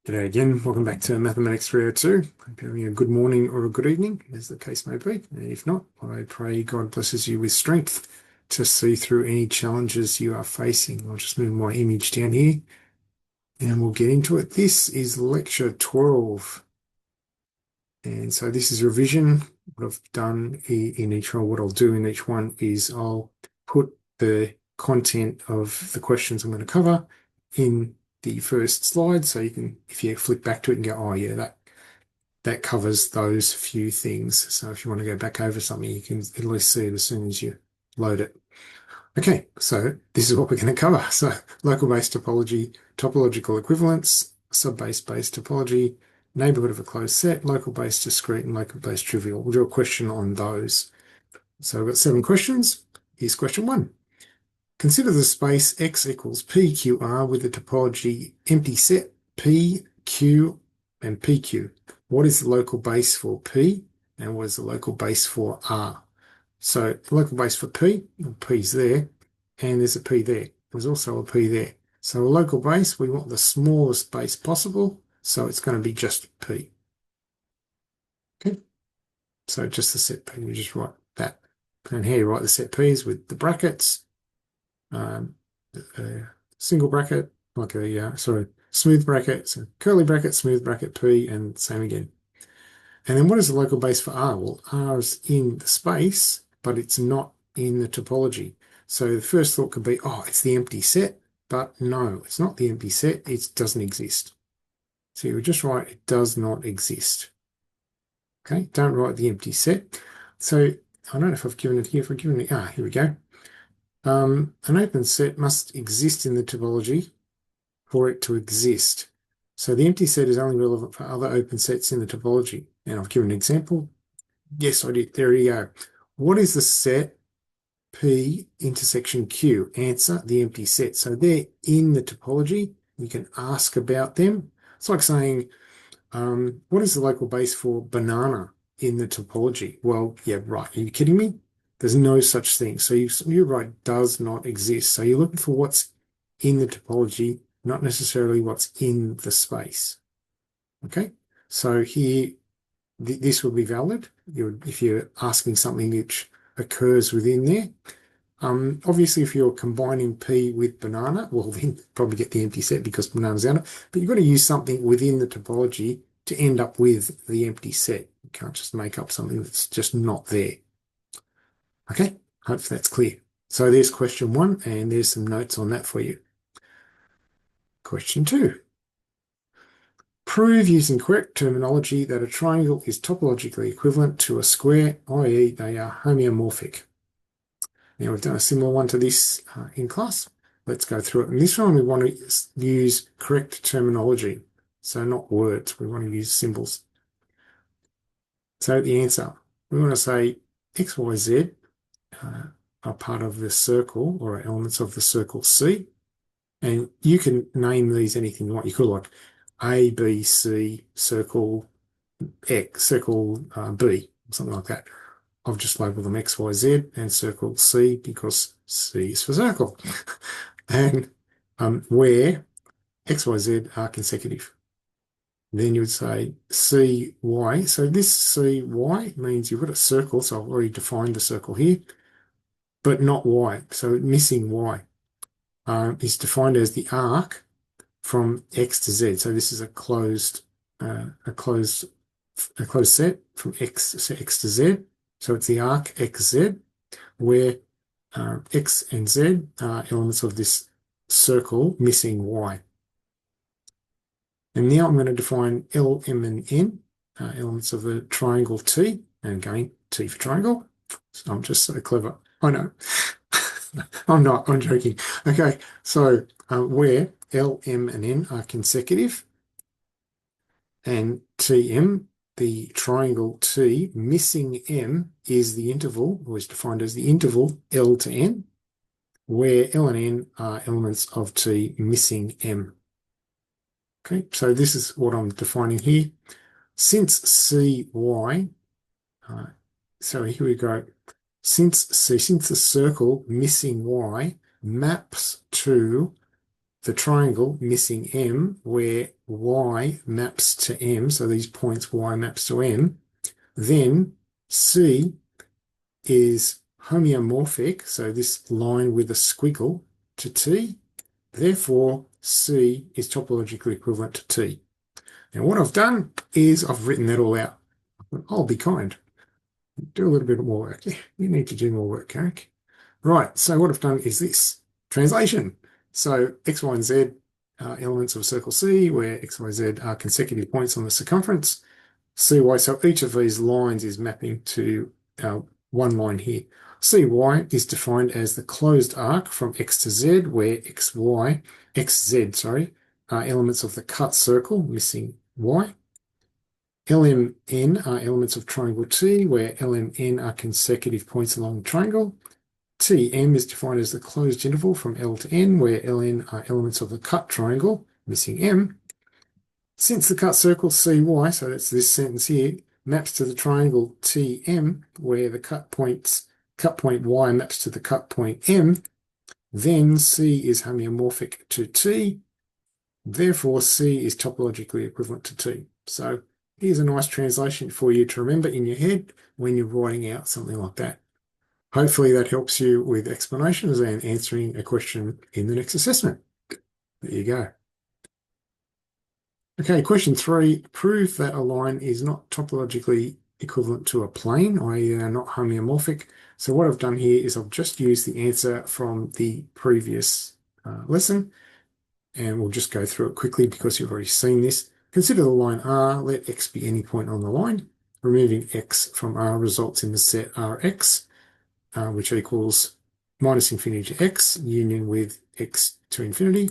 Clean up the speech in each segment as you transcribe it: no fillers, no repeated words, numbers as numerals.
G'day again, welcome back to Mathematics 302. Hope you're having a good morning or a good evening, as the case may be. And if not, I pray God blesses you with strength to see through any challenges you are facing. I'll just move my image down here and we'll get into it. This is lecture 12. And so this is revision. What I've done in each one, what I'll do in each one is I'll put the content of the questions I'm going to cover in the first slide, so you can, if you flick back to it and go, oh yeah, that covers those few things. So if you want to go back over something, you can at least see it as soon as you load it. Okay, so this is what we're going to cover. So local base topology, topological equivalence, sub-base-based topology, neighborhood of a closed set, local base discrete, and local base trivial. We'll do a question on those. So we've got 7 questions. Here's question 1. Consider the space X equals PQR with the topology empty set P, Q, and PQ. What is the local base for P, and what is the local base for R? So the local base for P, P's there, and there's a P there. There's also a P there. So a local base, we want the smallest base possible, so it's going to be just P. Okay, so just the set P, we just write that. And here you write the set P's with the brackets. A single bracket, like a smooth bracket, so curly bracket, smooth bracket, P, and same again. And then what is the local base for R? Well, R is in the space, but it's not in the topology. So the first thought could be, oh, it's the empty set, but no, it's not the empty set, it doesn't exist. So you would just write, it does not exist. Okay, don't write the empty set. So I don't know if I've given it here, if I've given it, here we go. An open set must exist in the topology for it to exist. So the empty set is only relevant for other open sets in the topology. And I've given an example. Yes, I did. There you go. What is the set P intersection Q? Answer, the empty set. So they're in the topology. You can ask about them. It's like saying, what is the local base for banana in the topology? Well, yeah, right. Are you kidding me? There's no such thing. So you're right, does not exist. So you're looking for what's in the topology, not necessarily what's in the space. Okay, so here, this would be valid if you're asking something which occurs within there. Obviously, if you're combining P with banana, well, then probably get the empty set because banana's out. But you've got to use something within the topology to end up with the empty set. You can't just make up something that's just not there. Okay, hope that's clear. So there's question 1, and there's some notes on that for you. Question 2. Prove using correct terminology that a triangle is topologically equivalent to a square, i.e. they are homeomorphic. Now we've done a similar one to this in class. Let's go through it. And this one we want to use correct terminology. So not words, we want to use symbols. So the answer, we want to say X, Y, Z are part of the circle or elements of the circle C. And you can name these anything you want. You could like A, B, C, circle X, circle B, something like that. I've just labeled them X, Y, Z and circle C because C is for circle. And where X, Y, Z are consecutive. Then you would say CY. So this CY means you've got a circle, so I've already defined the circle here, but not Y. So missing Y is defined as the arc from X to Z. So this is a closed set from X to Z. So it's the arc XZ, where X and Z are elements of this circle missing Y. And now I'm going to define L, M, and N, elements of the triangle T. And again, T for triangle. So I'm just so clever. I know. I'm not. I'm joking. Okay, so where L, M, and N are consecutive, and TM, the triangle T, missing M is the interval, or is defined as the interval L to N, where L and N are elements of T missing M. Okay, so this is what I'm defining here. Since CY, so here we go. Since the circle missing Y maps to the triangle missing M where Y maps to M, so these points Y maps to M, then C is homeomorphic, so this line with a squiggle, to T. Therefore, C is topologically equivalent to T. Now, what I've done is I've written that all out. I'll be kind. Do a little bit more work. You need to do more work, Eric. Right, so what I've done is this. Translation. So X, Y, and Z are elements of a circle C, where X, Y, Z are consecutive points on the circumference. CY, so each of these lines is mapping to one line here. CY is defined as the closed arc from X to Z, where XZ, are elements of the cut circle, missing Y. LMN are elements of triangle T, where LMN are consecutive points along the triangle. TM is defined as the closed interval from L to N, where Ln are elements of the cut triangle, missing M. Since the cut circle CY, so that's this sentence here, maps to the triangle TM, where the cut point Y maps to the cut point M, then C is homeomorphic to T. Therefore, C is topologically equivalent to T. So here's a nice translation for you to remember in your head when you're writing out something like that. Hopefully that helps you with explanations and answering a question in the next assessment. There you go. Okay, question 3, prove that a line is not topologically equivalent to a plane, i.e. they are not homeomorphic. So what I've done here is I've just used the answer from the previous lesson, and we'll just go through it quickly because you've already seen this. Consider the line R, let X be any point on the line. Removing X from R results in the set Rx, which equals minus infinity to X, union with X to infinity.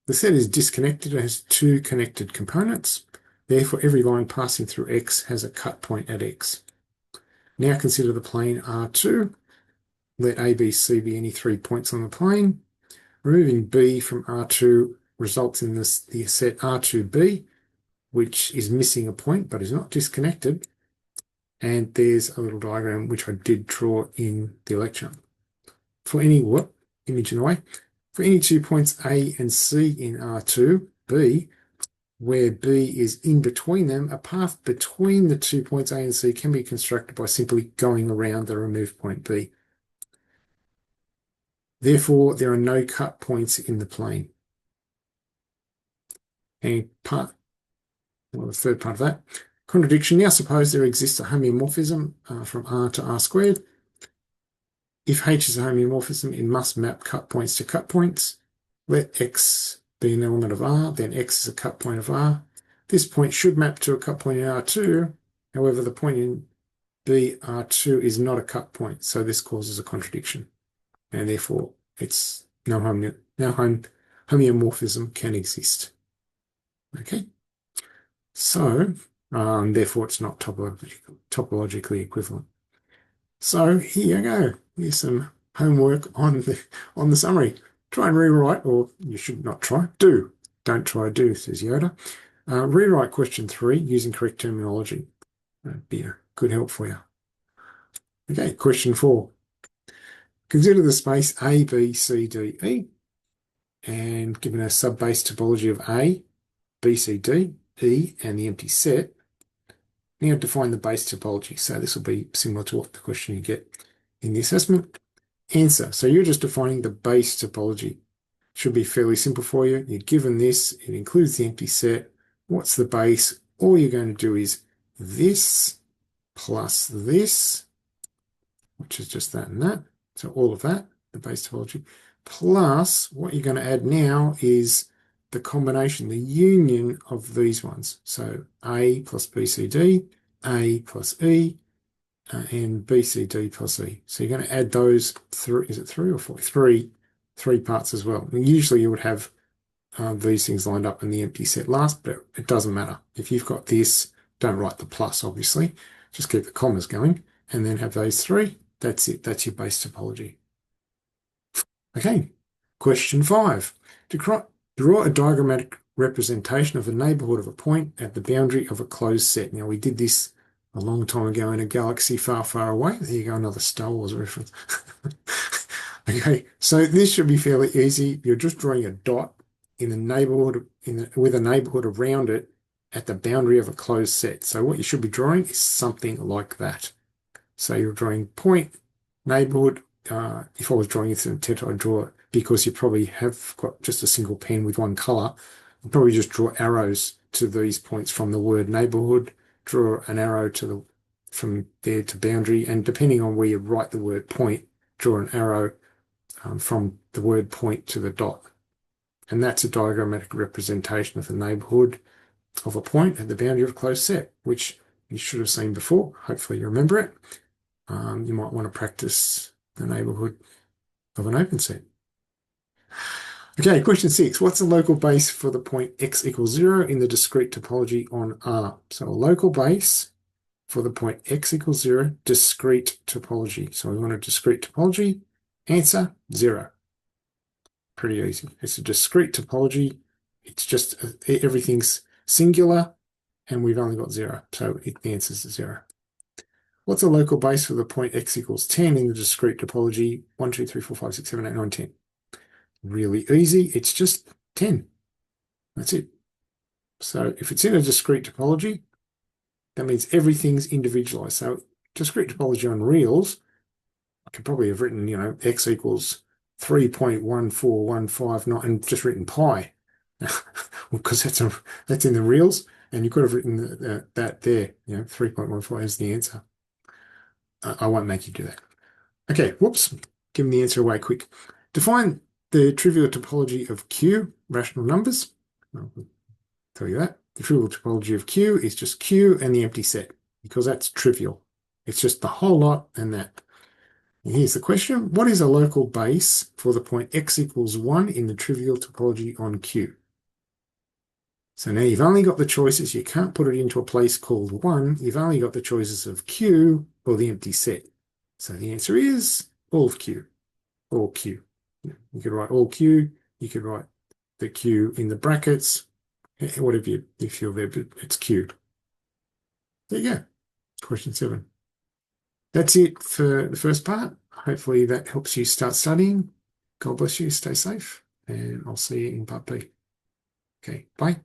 The set is disconnected and has two connected components. Therefore, every line passing through X has a cut point at X. Now consider the plane R2. Let A, B, C be any 3 points on the plane. Removing B from R2 results in the set R2B, which is missing a point but is not disconnected. And there's a little diagram which I did draw in the lecture. For any image in a way. For any 2 points A and C in R2, B, where B is in between them, a path between the 2 points A and C can be constructed by simply going around the removed point B. Therefore, there are no cut points in the plane. And the third part of that, contradiction. Now suppose there exists a homeomorphism from R to R squared. If H is a homeomorphism, it must map cut points to cut points. Let X be an element of R, then X is a cut point of R. This point should map to a cut point in R2. However, the point in B, R2 is not a cut point, so this causes a contradiction. And therefore, it's no homeomorphism can exist. Okay? So, therefore, it's not topologically equivalent. So here you go. Here's some homework on the summary. Try and rewrite, or you should not try. Don't try, do, says Yoda. Rewrite question 3 using correct terminology. That'd be a good help for you. Okay, question 4. Consider the space A, B, C, D, E, and given a subbase topology of A, B, C, D, E, and the empty set. Now define the base topology. So this will be similar to what the question you get in the assessment. Answer. So you're just defining the base topology. Should be fairly simple for you. You're given this. It includes the empty set. What's the base? All you're going to do is this plus this, which is just that and that. So all of that, the base topology, plus what you're going to add now is the combination, the union of these ones. So A plus BCD, A plus E, and BCD plus E. So you're going to add those three, is it 3 or 4? Three parts as well. And usually you would have these things lined up in the empty set last, but it doesn't matter. If you've got this, don't write the plus, obviously. Just keep the commas going and then have those 3. That's it. That's your base topology. Okay, question 5. Draw a diagrammatic representation of the neighborhood of a point at the boundary of a closed set. Now, we did this a long time ago in a galaxy far, far away. There you go, another Star Wars reference. Okay, so this should be fairly easy. You're just drawing a dot in the neighborhood with a neighborhood around it at the boundary of a closed set. So what you should be drawing is something like that. So you're drawing point, neighborhood. If I was drawing this intent, I'd draw it because you probably have got just a single pen with one color. I'd probably just draw arrows to these points from the word neighborhood, draw an arrow from there to boundary, and depending on where you write the word point, draw an arrow from the word point to the dot. And that's a diagrammatic representation of the neighborhood of a point at the boundary of a closed set, which you should have seen before. Hopefully you remember it. You might want to practice the neighborhood of an open set. Okay, question 6. What's the local base for the point x equals 0 in the discrete topology on R? So a local base for the point x equals 0, discrete topology. So we want a discrete topology. Answer, 0. Pretty easy. It's a discrete topology. It's just everything's singular, and we've only got 0. So the answer is 0. What's a local base for the point x equals 10 in the discrete topology 1, 2, 3, 4, 5, 6, 7, 8, 9, 10? Really easy. It's just 10. That's it. So if it's in a discrete topology, that means everything's individualized. So discrete topology on reals, I could probably have written, x equals 3.14159 and just written pi, because that's in the reals, and you could have written that there, 3.14 is the answer. I won't make you do that. Okay, whoops, giving the answer away quick. Define the trivial topology of Q, rational numbers. I'll tell you that. The trivial topology of Q is just Q and the empty set, because that's trivial. It's just the whole lot and that. And here's the question. What is a local base for the point x equals 1 in the trivial topology on Q? So now you've only got the choices. You can't put it into a place called 1. You've only got the choices of Q or the empty set. So the answer is all of Q, all Q. You could write all Q. You could write the Q in the brackets, whatever you feel there, but it's Q. There you go. Question 7. That's it for the first part. Hopefully that helps you start studying. God bless you. Stay safe. And I'll see you in part B. Okay, bye.